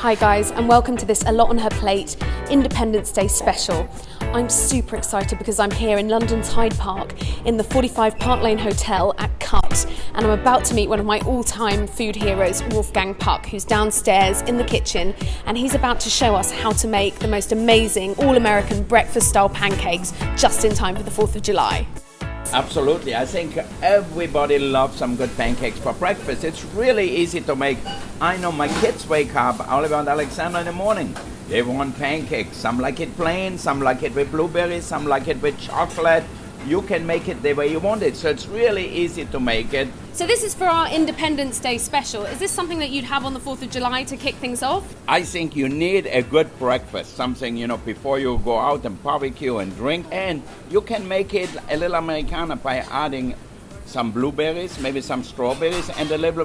Hi guys, and welcome to this A Lot on Her Plate Independence Day special. I'm super excited because I'm here in London's Hyde Park in the 45 Park Lane Hotel at Cut, and I'm about to meet one of my all-time food heroes, Wolfgang Puck, who's downstairs in the kitchen, and he's about to show us how to make the most amazing all-American breakfast-style pancakes just in time for the 4th of July. Absolutely. I think everybody loves some good pancakes for breakfast. It's really easy to make. I know my kids wake up, Oliver and Alexander, in the morning. They want pancakes. Some like it plain, some like it with blueberries, some like it with chocolate. You can make it the way you want it. So it's really easy to make it. So this is for our Independence Day special. Is this something that you'd have on the 4th of July to kick things off? I think you need a good breakfast, something, before you go out and barbecue and drink. And you can make it a little americana by adding some blueberries, maybe some strawberries, and a little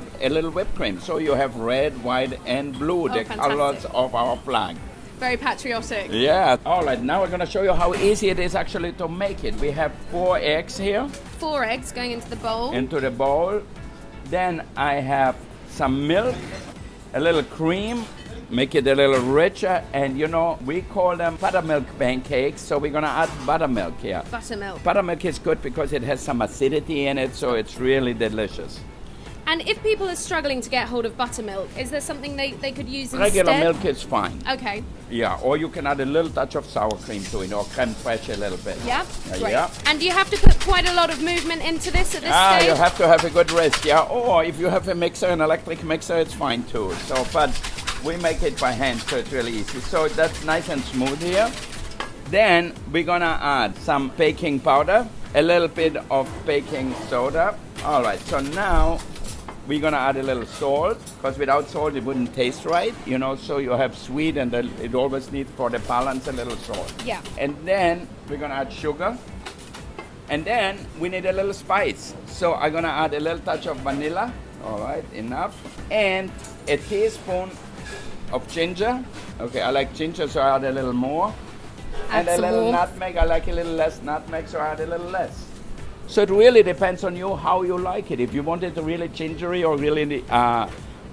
whipped cream. So you have red, white, and blue, the fantastic. colors of our flag. Very patriotic. Yeah. All right, now we're going to show you how easy it is actually to make it. We have 4 eggs here. 4 eggs going into the bowl. Into the bowl. Then I have some milk, a little cream, make it a little richer. And we call them buttermilk pancakes, so we're going to add buttermilk here. Buttermilk. Buttermilk is good because it has some acidity in it, so it's really delicious. And if people are struggling to get hold of buttermilk, is there something they could use instead? Regular milk is fine. Okay. Yeah, or you can add a little touch of sour cream to it, or creme fraiche a little bit. Yeah, great. Yeah. And do you have to put quite a lot of movement into this at this stage? You have to have a good wrist, yeah. Or if you have a mixer, an electric mixer, it's fine too. So, but we make it by hand, so it's really easy. So that's nice and smooth here. Then we're gonna add some baking powder, a little bit of baking soda. All right, so now we're gonna add a little salt, because without salt it wouldn't taste right, so you have sweet and it always needs for the balance a little salt. Yeah. And then we're gonna add sugar. And then we need a little spice. So I'm gonna add a little touch of vanilla. All right, enough. And a teaspoon of ginger. Okay, I like ginger, so I add a little more. Add and a some little more. nutmeg, I like a little less nutmeg, so I add a little less. So it really depends on you how you like it. If you want it really gingery or really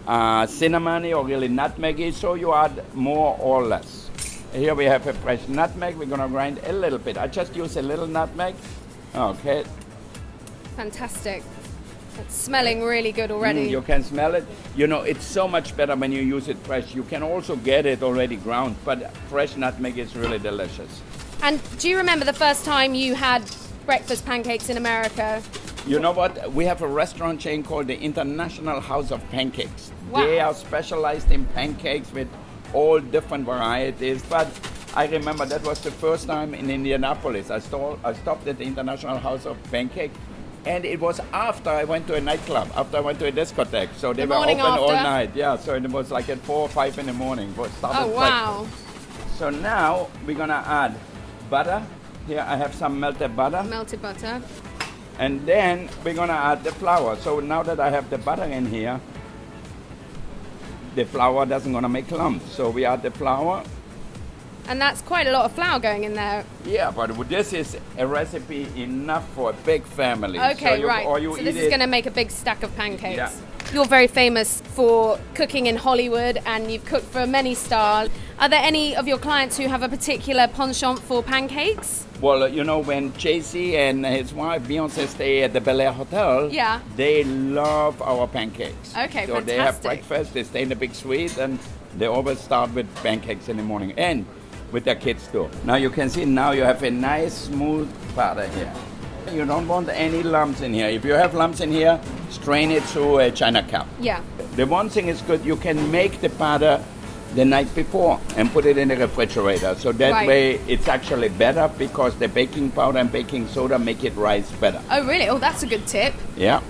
cinnamony or really nutmeggy, so you add more or less. Here we have a fresh nutmeg. We're gonna grind a little bit. I just use a little nutmeg. Okay. Fantastic. It's smelling really good already. You can smell it. It's so much better when you use it fresh. You can also get it already ground, but fresh nutmeg is really delicious. And do you remember the first time you had breakfast pancakes in America? You know what? We have a restaurant chain called the International House of Pancakes. Wow. They are specialized in pancakes with all different varieties. But I remember that was the first time in Indianapolis. I stopped at the International House of Pancakes. And it was after I went to a nightclub, after I went to a discotheque. So they were open all night. Yeah, so it was like at 4 or 5 in the morning. Oh, wow. So now we're going to add butter. Here I have some melted butter. Melted butter. And then we're gonna add the flour. So now that I have the butter in here, the flour doesn't gonna make lumps. So we add the flour. And that's quite a lot of flour going in there. Yeah, but this is a recipe enough for a big family. Okay, so right. So this is gonna make a big stack of pancakes. Yeah. You're very famous for cooking in Hollywood, and you've cooked for many stars. Are there any of your clients who have a particular penchant for pancakes? Well, when Jay-Z and his wife Beyonce stay at the Bel Air Hotel, yeah, they love our pancakes. Okay, so fantastic. They have breakfast, they stay in the big suite, and they always start with pancakes in the morning, and with their kids too. Now you can see, now you have a nice smooth batter here. You don't want any lumps in here. If you have lumps in here, strain it through a china cup. Yeah. The one thing is good, you can make the batter the night before and put it in the refrigerator. So that way it's actually better, because the baking powder and baking soda make it rise better. Oh, really? Oh, that's a good tip. Yeah.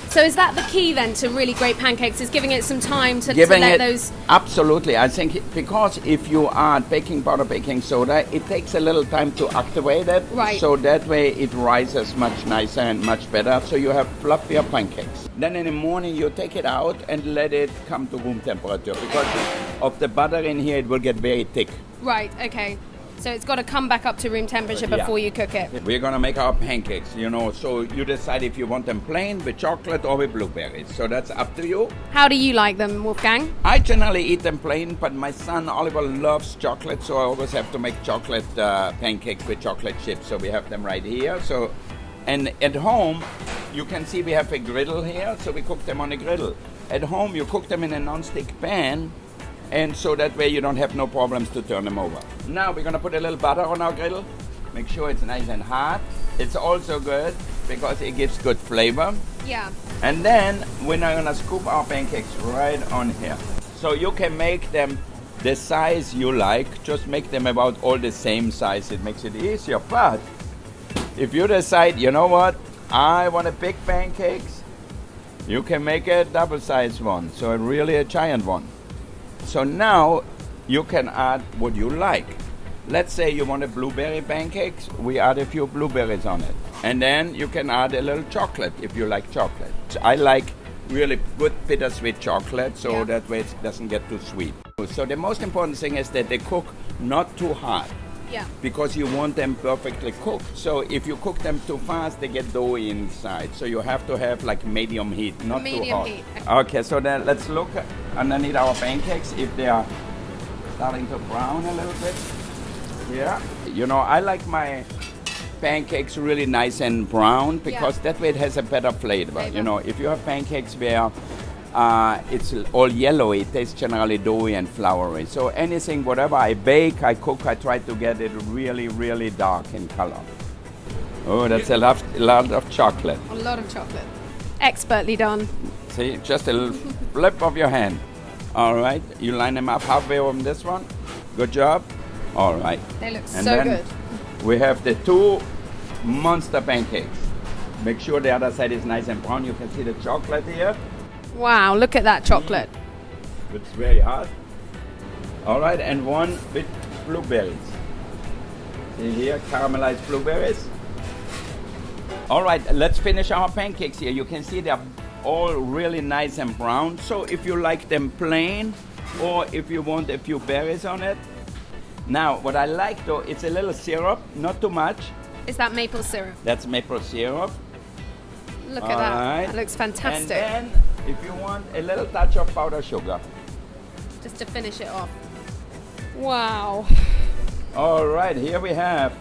So is that the key then to really great pancakes, is giving it some time to let those... Absolutely. I think because if you add baking powder, baking soda, it takes a little time to activate it. Right. So that way it rises much nicer and much better. So you have fluffier pancakes. Then in the morning you take it out and let it come to room temperature. Because of the butter in here, it will get very thick. Right, okay. So it's got to come back up to room temperature before you cook it. We're gonna make our pancakes, you know, so you decide if you want them plain with chocolate or with blueberries. So that's up to you. How do you like them, Wolfgang? I generally eat them plain, but my son Oliver loves chocolate, so I always have to make chocolate pancakes with chocolate chips. So we have them right here. So, and at home, you can see we have a griddle here, so we cook them on a griddle. At home, you cook them in a non-stick pan, and so that way you don't have no problems to turn them over. Now we're gonna put a little butter on our griddle. Make sure it's nice and hot. It's also good because it gives good flavor. Yeah. And then we're now gonna scoop our pancakes right on here. So you can make them the size you like. Just make them about all the same size. It makes it easier. But if you decide, you know what, I want a big pancakes, you can make a double-sized one. So really a giant one. So now you can add what you like. Let's say you want a blueberry pancakes, we add a few blueberries on it. And then you can add a little chocolate if you like chocolate. I like really good bittersweet chocolate, so that way it doesn't get too sweet. So the most important thing is that they cook not too hot. Yeah. Because you want them perfectly cooked. So if you cook them too fast, they get doughy inside. So you have to have like medium heat, not too Medium hot. heat. Okay, so then let's look underneath our pancakes if they are starting to brown a little bit. Yeah. You know, I like my pancakes really nice and brown because that way it has a better flavor. You know, if you have pancakes where it's all yellow, it tastes generally doughy and floury. So anything, whatever I bake, I cook, I try to get it really, really dark in color. Oh, that's a lot of chocolate. A lot of chocolate. Expertly done. See, just a little flip of your hand. All right, you line them up halfway on this one. Good job. All right. They look And so then good. we have the two monster pancakes. Make sure the other side is nice and brown. You can see the chocolate here. Wow, look at that chocolate. It's very hot. All right, and one with blueberries. See here, caramelized blueberries. All right, let's finish our pancakes here. You can see they're all really nice and brown. So if you like them plain, or if you want a few berries on it. Now, what I like though, it's a little syrup, not too much. Is that maple syrup? That's maple syrup. Look at that. That looks fantastic. And then, if you want a little touch of powdered sugar. Just to finish it off. Wow. All right, here we have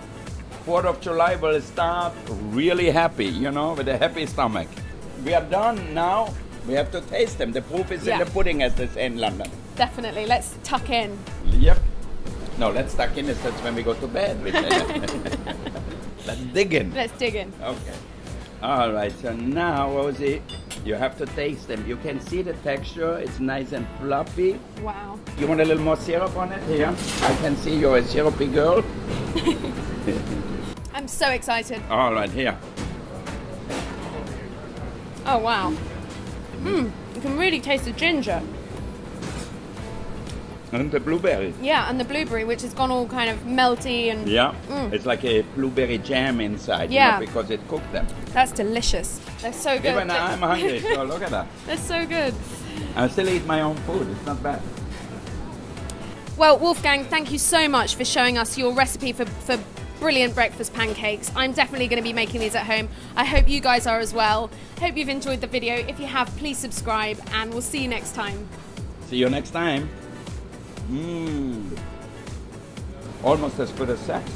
4th of July will start really happy, you know, with a happy stomach. We are done now. We have to taste them. The proof is in the pudding, as they say in London. Definitely. Let's tuck in. Yep. No, let's tuck in. That's when we go to bed. Let's dig in. Let's dig in. Okay. All right, so now, Rosie, you have to taste them. You can see the texture. It's nice and fluffy. Wow. You want a little more syrup on it? Here. I can see you're a syrupy girl. I'm so excited. All right, here. Oh, wow. You can really taste the ginger. And the blueberry. Yeah, and the blueberry, which has gone all kind of melty and... Yeah, it's like a blueberry jam inside, you know, because it cooked them. That's delicious. They're so good. Even I'm hungry, so look at that. They're so good. I still eat my own food, it's not bad. Well, Wolfgang, thank you so much for showing us your recipe for brilliant breakfast pancakes. I'm definitely going to be making these at home. I hope you guys are as well. Hope you've enjoyed the video. If you have, please subscribe, and we'll see you next time. See you next time. Almost as good as sex.